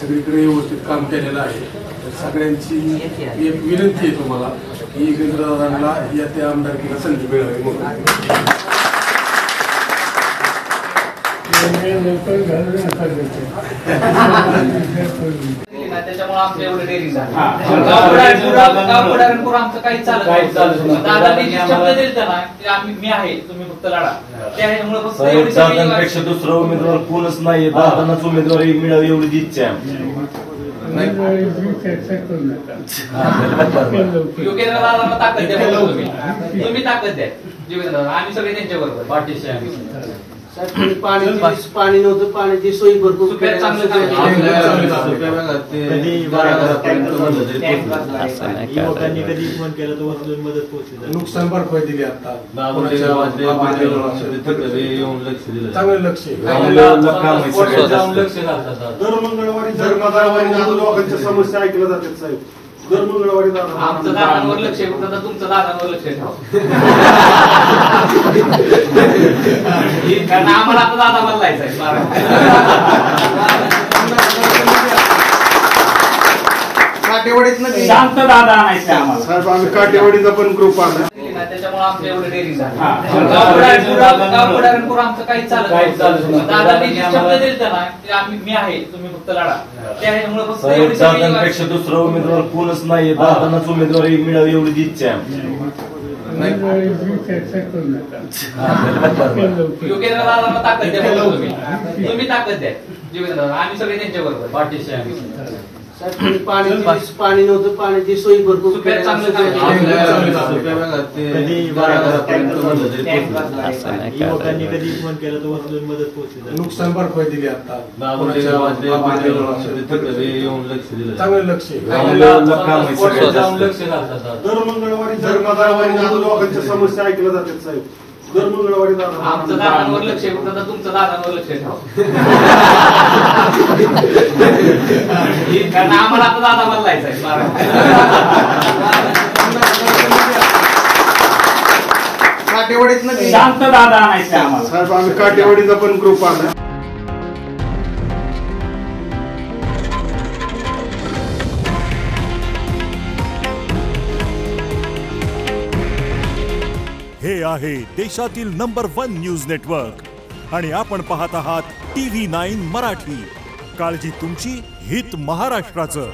सगळीकडे व्यवस्थित काम केलेलं आहे। तर सगळ्यांची एक विनंती आहे तुम्हाला की योगेंद्रदादांना या त्या आमदारकीला संधी मिळावी म्हणून। त्याच्यामुळे आमचं एवढं डेअरिंग झालं। आमचं काही चालत दादांनी शब्द दिलता ना की आम्ही मी आहे तुम्ही फक्त लढा, त्यामुळे फक्त दादांपेक्षा दुसरा उमेदवार कोणच नाहीये, दादांनाच उमेदवारी मिळावी एवढी इच्छा आहे। योगेंद्र दादांना ताकद द्या, तुम्ही ताकद द्या योगेंद्र दादा, आम्ही सगळे त्यांच्या बरोबर पाठीशी आम्ही। पाणी नव्हतं, पाण्याची सोयी भरपूर लोकांनी कधी फोन केला तर वस्तूंची मदत पोहोचली, नुकसान भरपाई दिली आता चांगलं लक्ष दर मंगळवारी लोकांच्या समस्या ऐकल्या जातात साहेब। दर मंगळवारी आमचं दादांवर लक्ष आहे, फक्त तुमचं दादांवर लक्ष ठेवा, कारण आम्हाला आता दादा बदलायचा काटेवाडीत शांत दादा आणायचं आम्हाला साहेब। आम्ही काटेवाडीचा पण ग्रुप आला, त्याच्यामुळे आमचं एवढं डेअरिंग झालं। आमचं काही चालत दादांनी शब्द दिलता ना की आम्ही मी आहे तुम्ही फक्त लढा, त्यामुळे फक्त दादांपेक्षा दुसरा उमेदवार कोणच नाहीये, दादांनाच उमेदवारी मिळावी एवढी इच्छा आहे। योगेंद्र दादांना ताकद द्या, तुम्ही ताकद द्या योगेंद्र दादा, आम्ही सगळे त्यांच्या बरोबर पाठीशी आम्ही। पाणी नव्हतं, पाण्याची सोयी भरपूर लोकांनी कधी फोन केला तर वस्तूंची मदत पोहोचली, नुकसान भरपाई दिली आता चांगलं लक्ष दर मंगळवारी लोकांच्या समस्या ऐकल्या जातात साहेब। दर मंगळवारी आमचं दादांवर लक्ष आहे, फक्त तुमचं दादांवर लक्ष ठेवा, कारण आम्हाला आता दादा बदलायचा काटेवाडीत शांत दादा आणायचं आम्हाला साहेब। आम्ही काटेवाडीचा पण ग्रुप आला। हे आहे देशातील नंबर 1 न्यूज नेटवर्क आणि आपण पाहत आहात TV9 मराठी। काळजी तुमची, हित महाराष्ट्राचं।